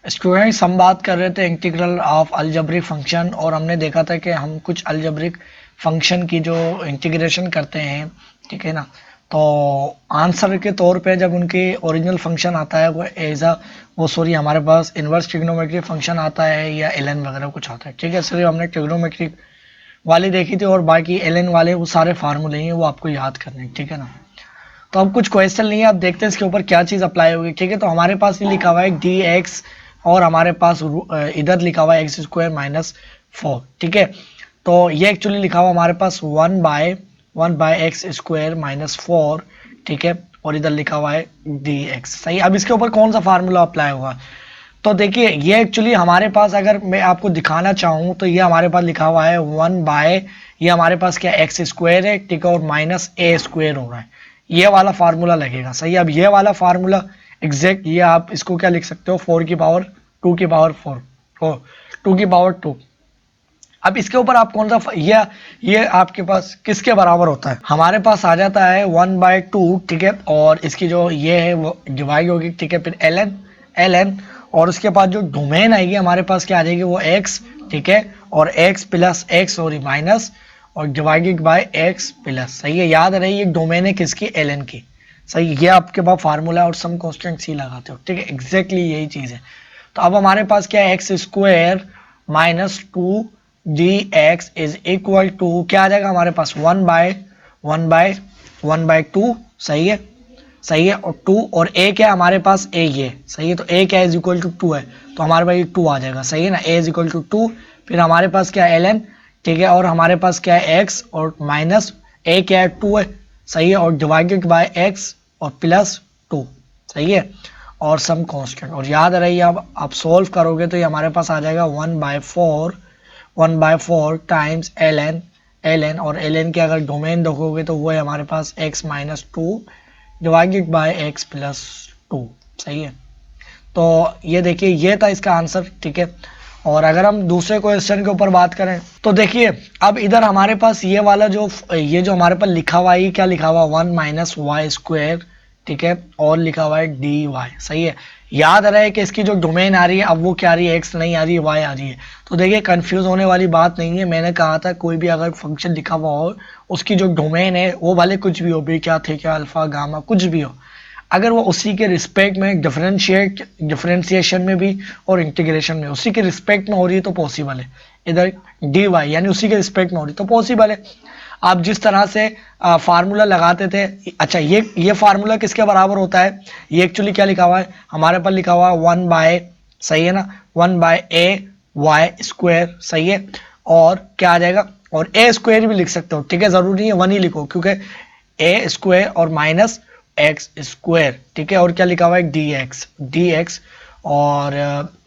Students हम बात कर रहे थे इंटीग्रल ऑफ अलजेब्रिक फंक्शन और हमने देखा था कि हम कुछ अलजेब्रिक फंक्शन की जो इंटीग्रेशन करते हैं, ठीक है ना। तो आंसर के तौर पे जब उनकी ओरिजिनल फंक्शन आता है वो हमारे पास इनवर्स ट्रिग्नोमेट्रिक फंक्शन आता है या एलएन वगैरह कुछ आता है, ठीक है। सिर्फ हमने ट्रिग्नोमेट्रिक वाली देखी थी और बाकी एलएन वाले वो सारे फार्मूले हैं, वो आपको याद करने हैं, ठीक है ना। तो अब कुछ क्वेश्चन नहीं है, अब देखते हैं इसके ऊपर क्या चीज़ अप्लाई होगी, ठीक है। तो हमारे पास ये लिखा हुआ है डी एक्स और हमारे पास इधर लिखा हुआ है एक्स स्क्वायर माइनस 4, ठीक है। तो ये एक्चुअली लिखा हुआ हमारे पास one by x square minus 4, ठीक है। और इधर लिखा हुआ है डी एक्स, सही। अब इसके ऊपर कौन सा फार्मूला अप्लाई होगा, तो देखिए ये एक्चुअली हमारे पास, अगर मैं आपको दिखाना चाहूँ तो ये हमारे पास लिखा हुआ है ये हमारे पास क्या एक्स स्क्वायर है, ठीक है, और माइनस ए स्क्वायर हो रहा है, ये वाला फार्मूला लगेगा, सही। अब ये वाला फार्मूला एग्जैक्ट ये आप इसको क्या लिख सकते हो, 4 की पावर 2 की पावर 4 2 की पावर 2। अब इसके ऊपर आप कौन सा ये आपके पास किसके बराबर होता है, हमारे पास आ जाता है 1/2, ठीक है। और इसकी जो ये है वो डिवाइड होगी, ठीक है। फिर एल एन और उसके बाद जो डोमेन आएगी हमारे पास क्या आ जाएगी, वो एक्स, ठीक है। और एक्स प्लस एक्स और माइनस और डिवाइडेड बाय एक्स प्लस, सही है। याद रहे ये डोमेन है किसकी, एल एन की, सही। ये आपके पास फार्मूला है और सम कांस्टेंट सी लगाते हो, ठीक है। एग्जैक्टली यही चीज़ है। तो अब हमारे पास क्या है, X square minus 2 D X is equal to क्या आ जाएगा हमारे पास, 1/2, सही है, सही है। और 2 और ए क्या है हमारे पास, ए ये, सही है। तो ए क्या है, इज इक्वल टू 2 है, तो हमारे पास ये 2 आ जाएगा, सही है ना। ए इज इक्वल टू 2, फिर हमारे पास क्या है एल एन, ठीक है। और हमारे पास क्या है एक्स और माइनस ए क्या है 2 है, सही है। और डिवाइडेड बाय एक्स और प्लस 2, सही है। और सम कांस्टेंट, और याद रहिए अब आप सोल्व करोगे तो ये हमारे पास आ जाएगा 1/4 टाइम्स एल एन और एल एन के अगर डोमेन देखोगे तो वो है हमारे पास x minus 2 divided by x plus 2, सही है। तो ये देखिए ये था इसका आंसर, ठीक है। और अगर हम दूसरे क्वेश्चन के ऊपर बात करें तो देखिए अब इधर हमारे पास ये वाला जो हमारे पास लिखा हुआ है, क्या लिखा हुआ, 1 - y², ठीक है। और लिखा हुआ है डी वाई, सही है। याद रहे कि इसकी जो डोमेन आ रही है अब वो क्या आ रही है, एक्स नहीं आ रही है, वाई आ रही है। तो देखिए कंफ्यूज होने वाली बात नहीं है, मैंने कहा था कोई भी अगर फंक्शन लिखा हुआ हो उसकी जो डोमेन है वो भले कुछ भी हो, बीटा थीटा अल्फा गामा कुछ भी हो, अगर वो उसी के रिस्पेक्ट में डिफरेंशिएशन में भी और इंटीग्रेशन में उसी के रिस्पेक्ट में हो रही है तो पॉसिबल है। इधर डी वाई यानी उसी के रिस्पेक्ट में हो रही तो पॉसिबल है। आप जिस तरह से फार्मूला लगाते थे, अच्छा ये फार्मूला किसके बराबर होता है, ये एक्चुअली क्या लिखा हुआ है हमारे पर, लिखा हुआ है 1/, सही है ना, 1/a² सही है। और क्या आ जाएगा, और ए स्क्वायर भी लिख सकते हो, ठीक है। जरूरी नहीं है 1 ही लिखो क्योंकि ए स्क्वायर और माइनस एक्स स्क्वायर, ठीक है। और क्या लिखा हुआ है डी एक्स और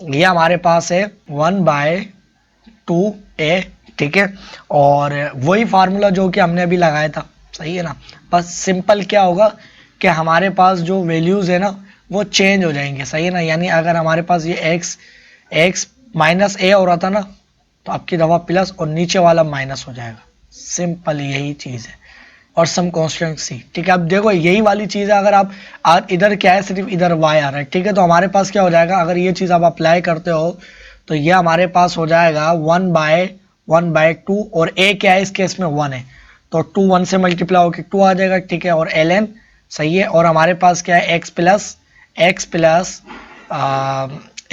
ये हमारे पास है 1/2a, ठीक है। और वही फार्मूला जो कि हमने अभी लगाया था, सही है ना। बस सिंपल क्या होगा कि हमारे पास जो वैल्यूज है ना वो चेंज हो जाएंगे, सही है ना। यानी अगर हमारे पास ये एक्स माइनस ए हो रहा था ना तो आपकी दफा प्लस और नीचे वाला माइनस हो जाएगा, सिंपल यही चीज़ है। और सम कांस्टेंट सी, ठीक है। अब देखो यही वाली चीज़ है, अगर आप इधर क्या है, सिर्फ इधर वाई आ रहा है, ठीक है। तो हमारे पास क्या हो जाएगा, अगर ये चीज़ आप अप्लाई करते हो तो ये हमारे पास हो जाएगा 1/2 और ए क्या है इस केस में 1 है, तो 2 1 से मल्टीप्लाई होकर 2 आ जाएगा, ठीक है। और एल एन, सही है। और हमारे पास क्या है एक्स प्लस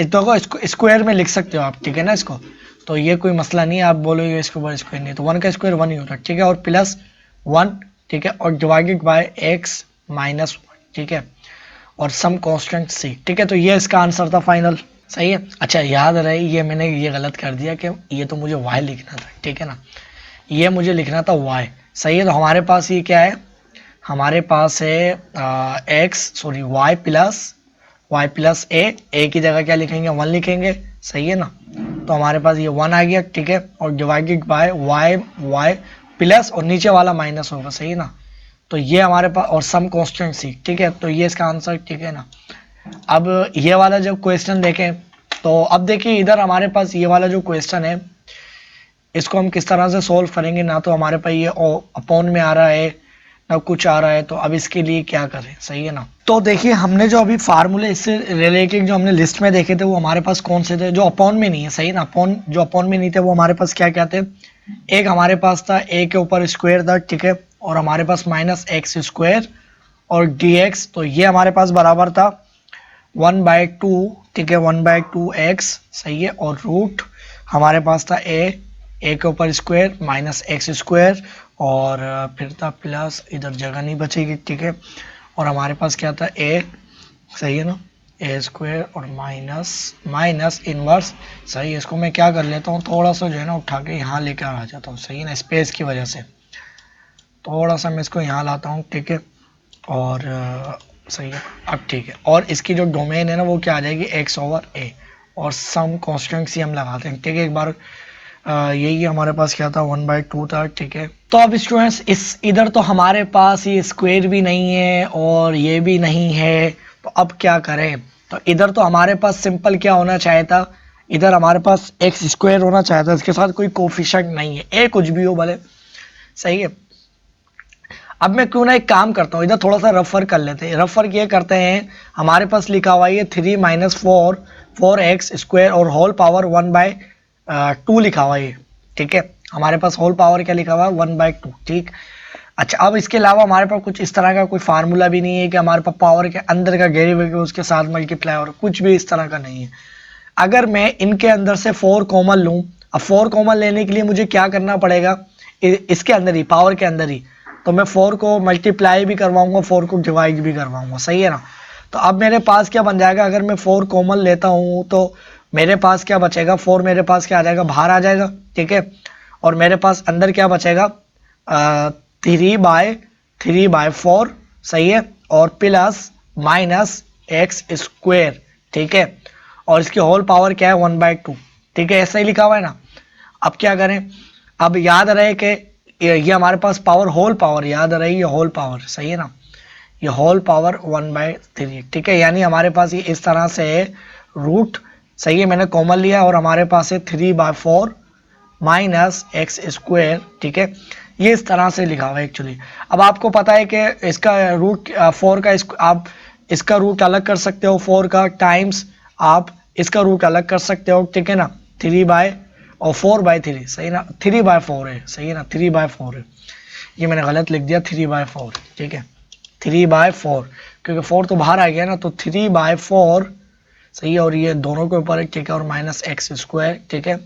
देखो इसको स्क्वायर में लिख सकते हो आप, ठीक है ना इसको। तो ये कोई मसला नहीं है, आप बोलोगे इसके ऊपर स्क्वायर नहीं, तो 1 का स्क्वायर 1 ही होता है, ठीक है। और प्लस 1, ठीक है। और डिवाइडेड बाय एक्स माइनस 1, ठीक है। और सम कांस्टेंट सी, ठीक है। तो ये इसका आंसर था फाइनल, सही है। अच्छा याद रहे ये मैंने ये गलत कर दिया कि ये तो मुझे y लिखना था, ठीक है ना, ये मुझे लिखना था y, सही है। तो हमारे पास ये क्या है, हमारे पास है y प्लस ए की जगह क्या लिखेंगे 1 लिखेंगे, सही है ना। तो हमारे पास ये 1 आ गया, ठीक है। और डिवाइडेड बाय y प्लस और नीचे वाला माइनस होगा, सही है ना। तो ये हमारे पास और सम कांस्टेंट सी, ठीक है। तो ये इसका आंसर, ठीक है ना। अब ये वाला जब क्वेश्चन देखें तो अब देखिए इधर हमारे पास ये वाला जो क्वेश्चन है इसको हम किस तरह से सोल्व करेंगे, ना तो हमारे पास ये अपॉन में आ रहा है, ना कुछ आ रहा है, तो अब इसके लिए क्या करें, सही है ना। तो देखिए हमने जो अभी फार्मूले इससे रिलेटेड जो हमने लिस्ट में देखे थे वो हमारे पास कौन से थे, जो अपॉन में नहीं है, सही ना। अपॉन में नहीं थे वो हमारे पास क्या क्या थे, एक हमारे पास था ए के ऊपर स्क्वायर था, ठीक है, और हमारे पास माइनस एक्स स्क्वायर और डी एक्स, तो ये हमारे पास बराबर था 1/2, ठीक है, 1/2 एक्स, सही है, और रूट हमारे पास था ए के ऊपर स्क्वायर माइनस एक्स स्क्वायर, और फिर था प्लस, इधर जगह नहीं बचेगी, ठीक है, और हमारे पास क्या था ए, सही है ना, ए स्क्वायर और माइनस इनवर्स, सही है। इसको मैं क्या कर लेता हूँ, थोड़ा सा जो है ना उठा के यहाँ लेकर आ जाता हूँ, सही है ना, स्पेस की वजह से थोड़ा सा मैं इसको यहाँ लाता हूँ, ठीक है, और सही है, अब ठीक है। और इसकी जो डोमेन है ना वो क्या आ जाएगी, x/a, और सम कांस्टेंट सी हम लगाते हैं, ठीक है। एक बार यही हमारे पास क्या था, 1/2 था, ठीक है। तो अब स्टूडेंट्स इस इधर तो हमारे पास ये स्क्वायर भी नहीं है और ये भी नहीं है, तो अब क्या करें। तो इधर तो हमारे पास सिंपल क्या होना चाहिए था, इधर हमारे पास एक्स स्क्वायर होना चाहिए था, इसके साथ कोई कोफिशिएंट नहीं है, ए कुछ भी हो भले, सही है। अब मैं क्यों ना एक काम करता हूँ, इधर थोड़ा सा रफर कर लेते हैं। रफर ये करते हैं, हमारे पास लिखा हुआ है 3 - 4 x² और होल पावर 1/2 लिखा हुआ है, ठीक है। हमारे पास होल पावर क्या लिखा हुआ है, 1/2, ठीक। अच्छा, अब इसके अलावा हमारे पास कुछ इस तरह का कोई फार्मूला भी नहीं है कि हमारे पास पावर के अंदर का डेरिवेटिव उसके साथ मल्टीप्लाई और कुछ भी इस तरह का नहीं है। अगर मैं इनके अंदर से 4 कॉमन लूँ, अब 4 कॉमन लेने के लिए मुझे क्या करना पड़ेगा, इसके अंदर ही, पावर के अंदर ही, तो मैं 4 को मल्टीप्लाई भी करवाऊंगा, 4 को डिवाइड भी करवाऊंगा, सही है ना। तो अब मेरे पास क्या बन जाएगा, अगर मैं 4 कॉमन लेता हूँ तो मेरे पास क्या बचेगा, 4 मेरे पास क्या आ जाएगा, बाहर आ जाएगा, ठीक है। और मेरे पास अंदर क्या बचेगा, 3/4, सही है, और प्लस माइनस x², ठीक है, और इसकी होल पावर क्या है, 1/2, ठीक है, ऐसा ही लिखा हुआ है ना। अब क्या करें, अब याद रहे कि ये हमारे पास पावर, होल पावर याद रही, ये होल पावर, सही है ना, ये होल पावर 1/3, ठीक है। यानी हमारे पास ये इस तरह से रूट, सही है, मैंने कॉमन लिया और हमारे पास है 3/4 माइनस x², ठीक है। ये इस तरह से लिखा हुआ है एक्चुअली। अब आपको पता है कि इसका रूट 4 का आप इसका रूट अलग कर सकते हो, 4 का टाइम्स आप इसका रूट अलग कर सकते हो, ठीक है ना, 4/3, सही ना, 3/4 है, सही है ना, 3/4 है, ये मैंने गलत लिख दिया, 3/4, ठीक है, 3/4, क्योंकि 4 तो बाहर आ गया ना, तो 3/4, सही है, और ये दोनों के ऊपर है, ठीक है, और माइनस x², ठीक है।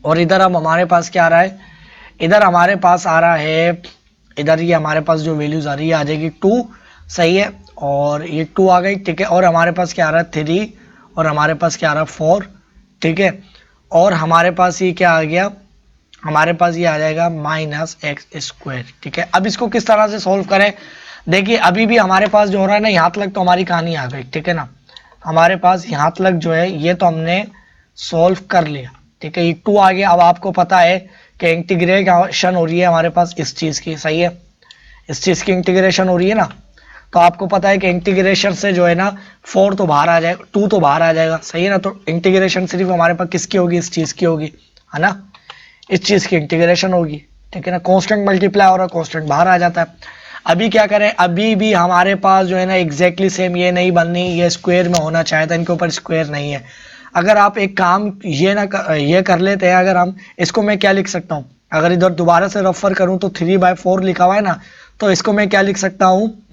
और इधर अब हमारे पास क्या आ रहा है, इधर हमारे पास आ रहा है, इधर ये हमारे पास जो वैल्यूज आ रही है आ जाएगी 2, सही है, और ये 2 आ गई, ठीक है, और हमारे पास क्या आ रहा है 3, और हमारे पास क्या आ रहा है 4, ठीक है, और हमारे पास ये क्या आ गया, हमारे पास ये आ जाएगा माइनस x², ठीक है। अब इसको किस तरह से सॉल्व करें, देखिए अभी भी हमारे पास जो हो रहा है ना, यहाँ तक तो हमारी कहानी आ गई, ठीक है ना, हमारे पास यहाँ तक जो है ये तो हमने सॉल्व कर लिया, ठीक है, ये 2 आ गया। अब आपको पता है कि इंटीग्रेशन हो रही है हमारे पास इस चीज़ की, सही है, इस चीज़ की इंटीग्रेशन हो रही है ना, तो आपको पता है कि इंटीग्रेशन से जो है ना 4 तो बाहर आ जाएगा, 2 तो बाहर आ जाएगा, सही है ना। तो इंटीग्रेशन सिर्फ हमारे पास किसकी होगी, इस चीज़ की होगी, है ना, इस चीज़ की इंटीग्रेशन होगी, ठीक है ना। कांस्टेंट मल्टीप्लाई हो रहा है, कांस्टेंट बाहर आ जाता है। अभी क्या करें, अभी भी हमारे पास जो है ना एग्जैक्टली सेम ये नहीं बननी, ये स्क्वायर में होना चाहिए था, इनके ऊपर स्क्वायर नहीं है। अगर आप एक काम ये कर लेते हैं, अगर हम इसको, मैं क्या लिख सकता हूँ, अगर इधर दोबारा से रेफर करूँ तो 3/4 लिखा हुआ है ना, तो इसको मैं क्या लिख सकता हूँ,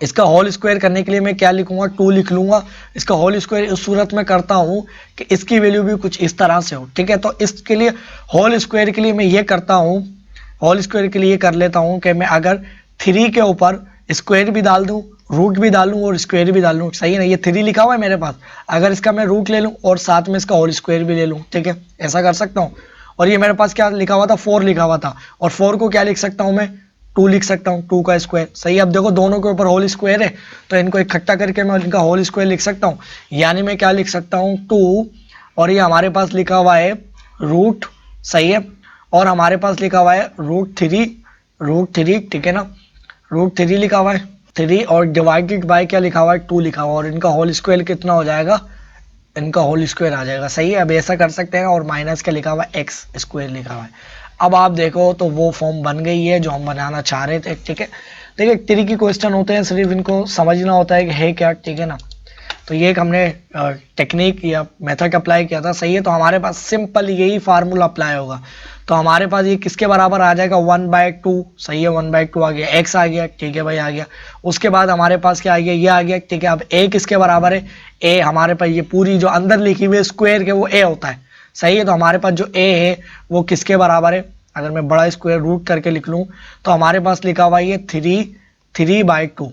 इसका होल स्क्वायर करने के लिए मैं क्या लिखूंगा, 2 लिख लूंगा। इसका होल स्क्वायर इस सूरत में करता हूँ कि इसकी वैल्यू भी कुछ इस तरह से हो, ठीक है। तो इसके लिए होल स्क्वायर के लिए मैं ये करता हूँ, होल स्क्वायर के लिए कर लेता हूँ कि मैं अगर 3 के ऊपर स्क्वायर भी डाल दूँ, रूट भी डालूँ और स्क्वायर भी डालूँ, सही है ना। ये 3 लिखा हुआ है मेरे पास, अगर इसका मैं रूट ले लूँ और साथ में इसका होल स्क्वायर भी ले लूँ, ठीक है, ऐसा कर सकता हूँ। और ये मेरे पास क्या लिखा हुआ था, 4 लिखा हुआ था, और 4 को क्या लिख सकता हूँ मैं, 2 लिख सकता हूँ, 2 का स्क्वायर, सही है। अब देखो दोनों के ऊपर होल स्क्वायर है, तो इनको इकट्ठा करके मैं इनका होल स्क्वायर लिख सकता हूँ, यानी मैं क्या लिख सकता हूँ, 2, और ये हमारे पास लिखा हुआ है रूट, सही है, और हमारे पास लिखा हुआ है रूट 3, ठीक है ना, रूट 3 लिखा हुआ है, 3, और डिवाइडेड बाय क्या लिखा हुआ है, 2 लिखा हुआ है, और इनका होल स्क्वायर कितना हो जाएगा, इनका होल स्क्वायर आ जाएगा, सही है। अब ऐसा कर सकते हैं, और माइनस क्या लिखा हुआ है, x² लिखा हुआ है। अब आप देखो तो वो फॉर्म बन गई है जो हम बनाना चाह रहे थे, ठीक है। देखिए ट्रिकी क्वेश्चन होते हैं, सिर्फ इनको समझना होता है कि है क्या, ठीक है ना। तो ये एक हमने टेक्निक या मेथड अप्लाई किया था, सही है। तो हमारे पास सिंपल यही फार्मूला अप्लाई होगा। तो हमारे पास ये किसके बराबर आ जाएगा, 1/2, सही है। 1/2 आ गया, x आ गया, ठीक है भाई, आ गया। उसके बाद हमारे पास क्या आ गया, ये आ गया, ठीक है। अब a किसके बराबर है, a हमारे पास ये पूरी जो अंदर लिखी हुई है स्क्वायर के वो a होता है, सही है। तो हमारे पास जो a है वो किसके बराबर है, अगर मैं बड़ा स्क्वायर रूट करके लिख लूँ तो हमारे पास लिखा हुआ है 3/2, 3/2,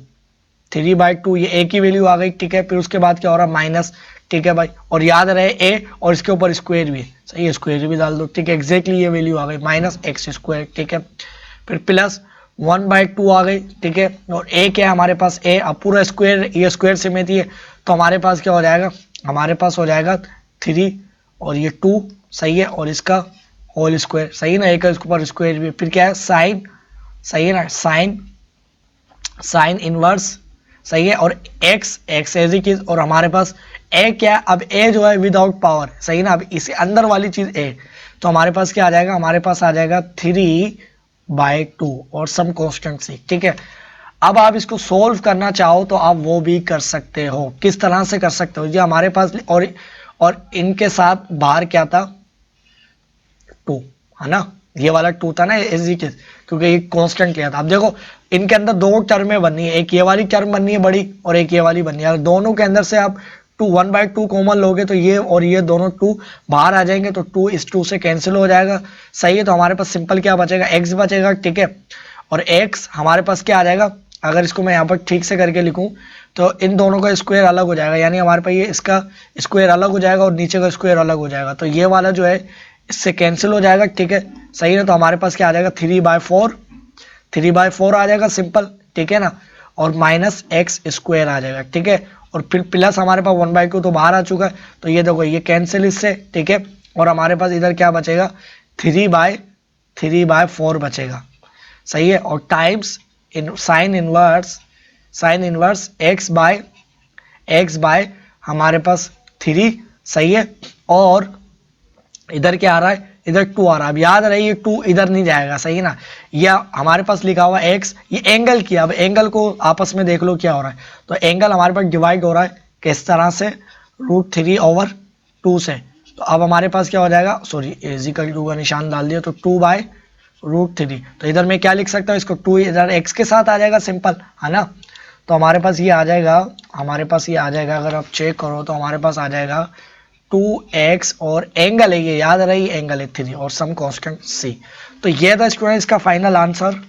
ये a की वैल्यू आ गई, ठीक है। फिर उसके बाद क्या हो रहा है, माइनस, ठीक है भाई। और याद रहे a और इसके ऊपर स्क्वायर भी है, सही है, स्क्वायर भी डाल दो, ठीक है। एग्जैक्टली ये वैल्यू आ गई -x², ठीक है। फिर प्लस 1/2 आ गई, ठीक है। और a क्या है हमारे पास, a, अब पूरा स्क्वायर, ये स्क्वायर सिमेट्री है, तो हमारे पास क्या हो जाएगा, हमारे पास हो जाएगा 3 और ये 2, सही है। और इसका होल स्क्वायर, सही है ना, एक इसके ऊपर स्क्वायर भी। फिर क्या है, साइन, सही है ना, साइन इनवर्स, सही है। और x एज इट इज, और हमारे पास a क्या है, अब a जो है विदाउट पावर, सही ना। अब इसे अंदर वाली चीज a, तो हमारे पास क्या आ जाएगा, हमारे पास आ जाएगा 3/2 और सम कांस्टेंट c, ठीक है। अब आप इसको सोल्व करना चाहो तो आप वो भी कर सकते हो। किस तरह से कर सकते हो, ये हमारे पास, और इनके साथ बाहर क्या था, 2, है ना, ये वाला 2 था ना एज इट इज, क्योंकि ये कांस्टेंट लिया था। अब देखो इनके अंदर दो टर्में बननी है, एक ये वाली टर्म बननी है बड़ी और एक ये वाली बननी है। दोनों के अंदर से आप 1/2 कॉमन लोगे तो ये और ये दोनों 2 बाहर आ जाएंगे, तो 2 इस 2 से कैंसिल हो जाएगा, सही है। तो हमारे पास सिंपल क्या बचेगा, x बचेगा, ठीक है। और x हमारे पास क्या आ जाएगा, अगर इसको मैं यहाँ पर ठीक से करके लिखूं तो इन दोनों का स्क्वायर अलग हो जाएगा, यानी हमारे पास ये इसका स्क्वायर अलग हो जाएगा और नीचे का स्क्वायर अलग हो जाएगा, तो ये वाला जो है इससे कैंसिल हो जाएगा, ठीक है, सही है। तो हमारे पास क्या आ जाएगा, 3/4 आ जाएगा सिंपल, ठीक है ना। और -x² आ जाएगा, ठीक है। और फिर प्लस हमारे पास 1/2 तो बाहर आ चुका है, तो ये देखो ये कैंसिल इससे, ठीक है। और हमारे पास इधर क्या बचेगा, 3/4 बचेगा, सही है। और times sine inverse x by हमारे पास 3, सही है। और इधर क्या आ रहा है, इधर 2 आ रहा है। अब याद रहे ये 2 इधर नहीं जाएगा, सही है ना। या हमारे पास लिखा हुआ x, ये एंगल किया, अब एंगल को आपस में देख लो क्या हो रहा है। तो एंगल हमारे पास डिवाइड हो रहा है किस तरह से, √3/2 से। तो अब हमारे पास क्या हो जाएगा, सॉरी = का निशान डाल दिया, तो 2/√3। तो इधर मैं क्या लिख सकता हूँ, इसको 2 इधर x के साथ आ जाएगा सिंपल, है ना। तो हमारे पास ये आ जाएगा, अगर आप चेक करो तो हमारे पास आ जाएगा 2x और एंगल है, ये याद रही एंगल है 3 और सम कांस्टेंट c। तो ये था स्टूडेंट इसका फाइनल आंसर।